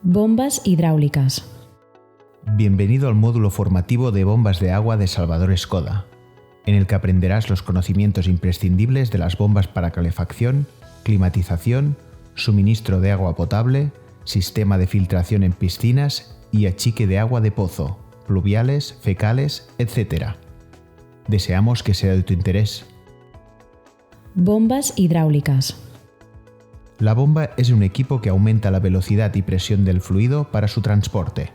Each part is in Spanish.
Bombas hidráulicas. Bienvenido al módulo formativo de bombas de agua de Salvador Escoda, en el que aprenderás los conocimientos imprescindibles de las bombas para calefacción, climatización, suministro de agua potable, sistema de filtración en piscinas y achique de agua de pozo, pluviales, fecales, etc. Deseamos que sea de tu interés. Bombas hidráulicas. La bomba es un equipo que aumenta la velocidad y presión del fluido para su transporte.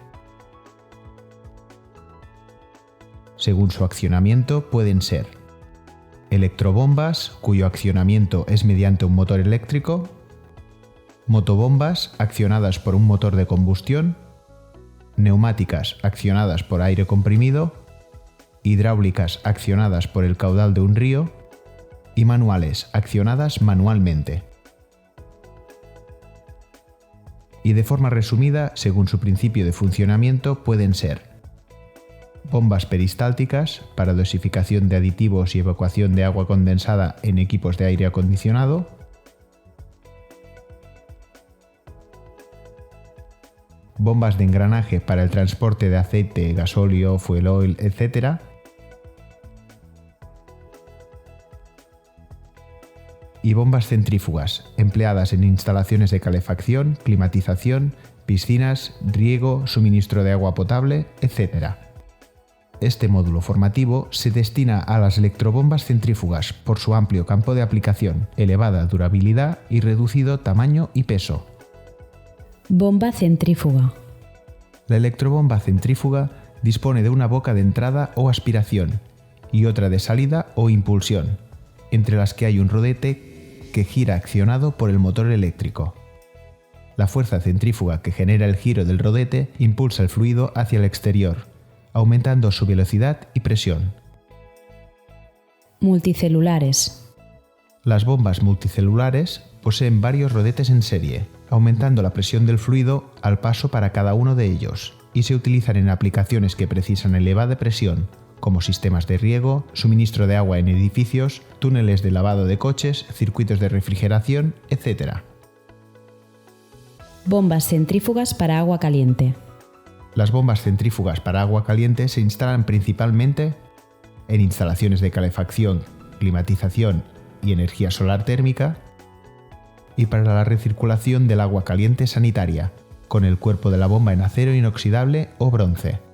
Según su accionamiento pueden ser electrobombas, cuyo accionamiento es mediante un motor eléctrico, motobombas accionadas por un motor de combustión, neumáticas accionadas por aire comprimido, hidráulicas accionadas por el caudal de un río y manuales accionadas manualmente. Y de forma resumida, según su principio de funcionamiento, pueden ser bombas peristálticas para dosificación de aditivos y evacuación de agua condensada en equipos de aire acondicionado, bombas de engranaje para el transporte de aceite, gasóleo, fuel oil, etc. Y bombas centrífugas, empleadas en instalaciones de calefacción, climatización, piscinas, riego, suministro de agua potable, etc. Este módulo formativo se destina a las electrobombas centrífugas por su amplio campo de aplicación, elevada durabilidad y reducido tamaño y peso. Bomba centrífuga. La electrobomba centrífuga dispone de una boca de entrada o aspiración y otra de salida o impulsión, entre las que hay un rodete que gira accionado por el motor eléctrico. La fuerza centrífuga que genera el giro del rodete impulsa el fluido hacia el exterior, aumentando su velocidad y presión. Multicelulares. Las bombas multicelulares poseen varios rodetes en serie, aumentando la presión del fluido al paso para cada uno de ellos, y se utilizan en aplicaciones que precisan elevada presión, como sistemas de riego, suministro de agua en edificios, túneles de lavado de coches, circuitos de refrigeración, etc. Bombas centrífugas para agua caliente. Las bombas centrífugas para agua caliente se instalan principalmente en instalaciones de calefacción, climatización y energía solar térmica, y para la recirculación del agua caliente sanitaria, con el cuerpo de la bomba en acero inoxidable o bronce.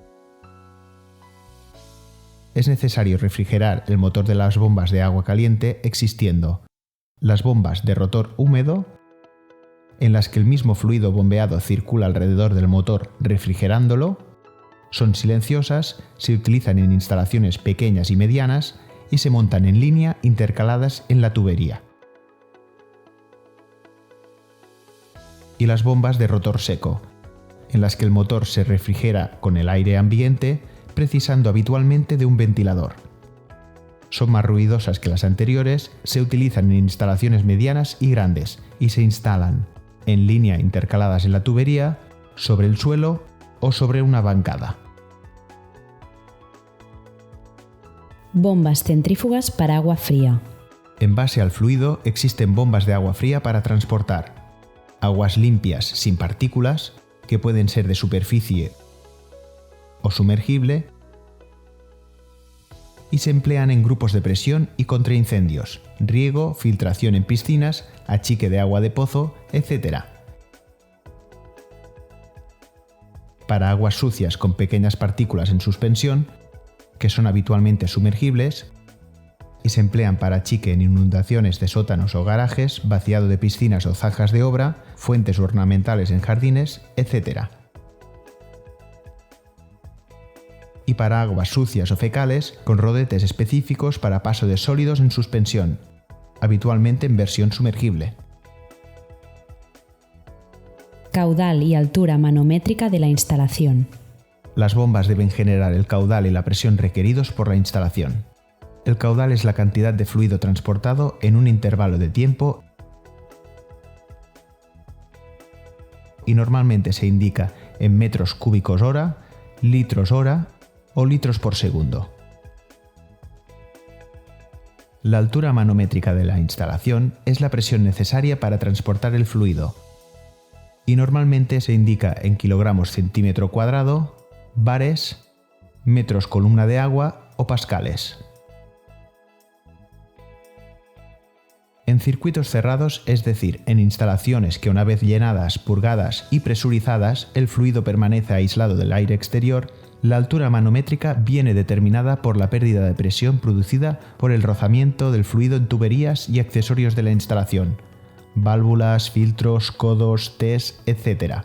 Es necesario refrigerar el motor de las bombas de agua caliente existiendo las bombas de rotor húmedo, en las que el mismo fluido bombeado circula alrededor del motor refrigerándolo, son silenciosas, se utilizan en instalaciones pequeñas y medianas y se montan en línea intercaladas en la tubería. Y las bombas de rotor seco, en las que el motor se refrigera con el aire ambiente, precisando habitualmente de un ventilador. Son más ruidosas que las anteriores, se utilizan en instalaciones medianas y grandes y se instalan en línea intercaladas en la tubería, sobre el suelo o sobre una bancada. Bombas centrífugas para agua fría. En base al fluido existen bombas de agua fría para transportar aguas limpias sin partículas, que pueden ser de superficie o sumergible, y se emplean en grupos de presión y contra incendios, riego, filtración en piscinas, achique de agua de pozo, etc. Para aguas sucias con pequeñas partículas en suspensión, que son habitualmente sumergibles, y se emplean para achique en inundaciones de sótanos o garajes, vaciado de piscinas o zanjas de obra, fuentes ornamentales en jardines, etc. Y para aguas sucias o fecales, con rodetes específicos para paso de sólidos en suspensión, habitualmente en versión sumergible. Caudal y altura manométrica de la instalación. Las bombas deben generar el caudal y la presión requeridos por la instalación. El caudal es la cantidad de fluido transportado en un intervalo de tiempo y normalmente se indica en metros cúbicos hora, litros hora o litros por segundo. La altura manométrica de la instalación es la presión necesaria para transportar el fluido. y normalmente se indica en kilogramos centímetro cuadrado, bares, metros columna de agua o pascales. En circuitos cerrados, es decir, en instalaciones que una vez llenadas, purgadas y presurizadas, el fluido permanece aislado del aire exterior, la altura manométrica viene determinada por la pérdida de presión producida por el rozamiento del fluido en tuberías y accesorios de la instalación, válvulas, filtros, codos, tes, etc.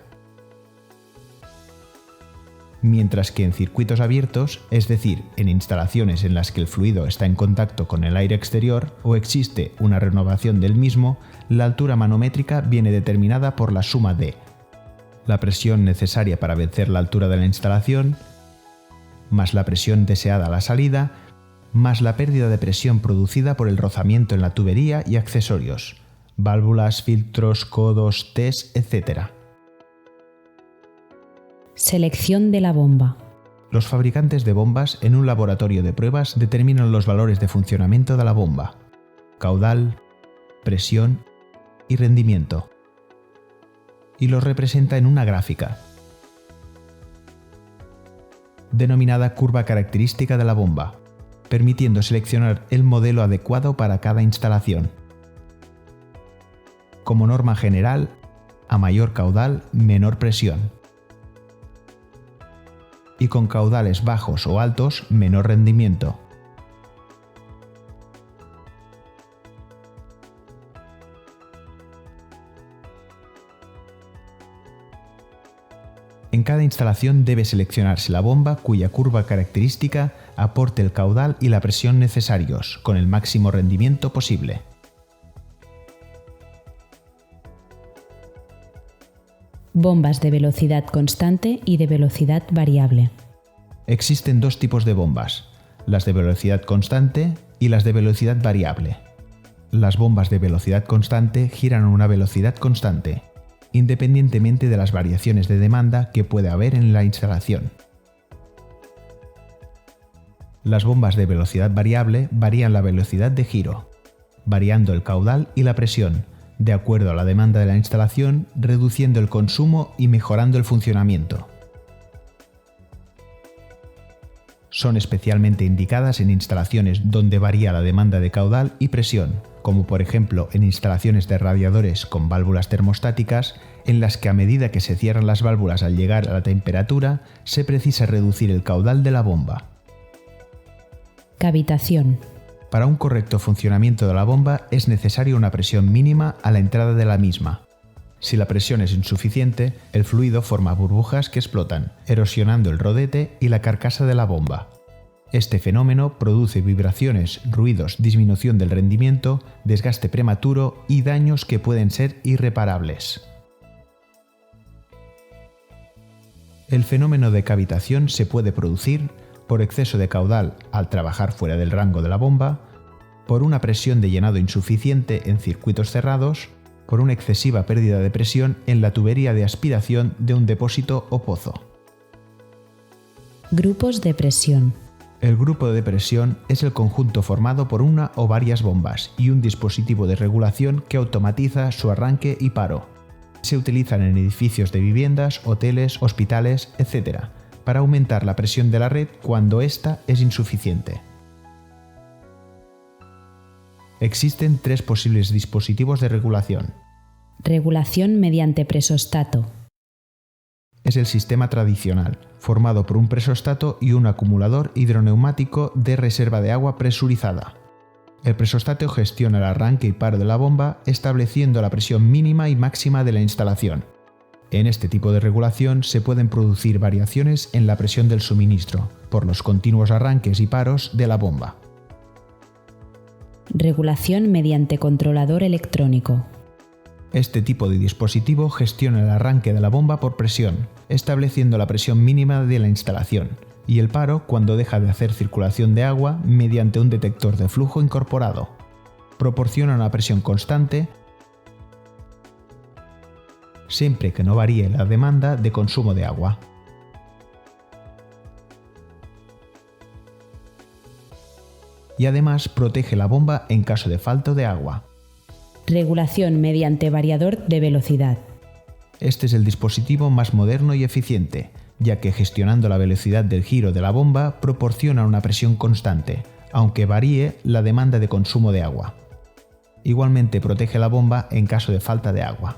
Mientras que en circuitos abiertos, es decir, en instalaciones en las que el fluido está en contacto con el aire exterior o existe una renovación del mismo, la altura manométrica viene determinada por la suma de la presión necesaria para vencer la altura de la instalación, más la presión deseada a la salida, más la pérdida de presión producida por el rozamiento en la tubería y accesorios, válvulas, filtros, codos, tes, etc. Selección de la bomba. Los fabricantes de bombas en un laboratorio de pruebas determinan los valores de funcionamiento de la bomba, caudal, presión y rendimiento, y los representa en una gráfica, denominada curva característica de la bomba, permitiendo seleccionar el modelo adecuado para cada instalación. Como norma general, a mayor caudal, menor presión. Y con caudales bajos o altos, menor rendimiento. En cada instalación debe seleccionarse la bomba cuya curva característica aporte el caudal y la presión necesarios, con el máximo rendimiento posible. Bombas de velocidad constante y de velocidad variable. Existen dos tipos de bombas, las de velocidad constante y las de velocidad variable. Las bombas de velocidad constante giran a una velocidad constante, independientemente de las variaciones de demanda que pueda haber en la instalación. Las bombas de velocidad variable varían la velocidad de giro, variando el caudal y la presión, de acuerdo a la demanda de la instalación, reduciendo el consumo y mejorando el funcionamiento. Son especialmente indicadas en instalaciones donde varía la demanda de caudal y presión, como por ejemplo en instalaciones de radiadores con válvulas termostáticas, en las que a medida que se cierran las válvulas al llegar a la temperatura, se precisa reducir el caudal de la bomba. Cavitación. Para un correcto funcionamiento de la bomba es necesaria una presión mínima a la entrada de la misma. Si la presión es insuficiente, el fluido forma burbujas que explotan, erosionando el rodete y la carcasa de la bomba. Este fenómeno produce vibraciones, ruidos, disminución del rendimiento, desgaste prematuro y daños que pueden ser irreparables. El fenómeno de cavitación se puede producir por exceso de caudal al trabajar fuera del rango de la bomba, por una presión de llenado insuficiente en circuitos cerrados, por una excesiva pérdida de presión en la tubería de aspiración de un depósito o pozo. Grupos de presión. El grupo de presión es el conjunto formado por una o varias bombas y un dispositivo de regulación que automatiza su arranque y paro. Se utilizan en edificios de viviendas, hoteles, hospitales, etc., para aumentar la presión de la red cuando ésta es insuficiente. Existen tres posibles dispositivos de regulación. Regulación mediante presostato. Es el sistema tradicional, formado por un presostato y un acumulador hidroneumático de reserva de agua presurizada. El presostato gestiona el arranque y paro de la bomba, estableciendo la presión mínima y máxima de la instalación. En este tipo de regulación se pueden producir variaciones en la presión del suministro, por los continuos arranques y paros de la bomba. Regulación mediante controlador electrónico. Este tipo de dispositivo gestiona el arranque de la bomba por presión, estableciendo la presión mínima de la instalación, y el paro cuando deja de hacer circulación de agua mediante un detector de flujo incorporado. Proporciona una presión constante siempre que no varíe la demanda de consumo de agua. Y además protege la bomba en caso de falta de agua. Regulación mediante variador de velocidad. este es el dispositivo más moderno y eficiente, ya que gestionando la velocidad del giro de la bomba proporciona una presión constante, aunque varíe la demanda de consumo de agua. Igualmente protege la bomba en caso de falta de agua.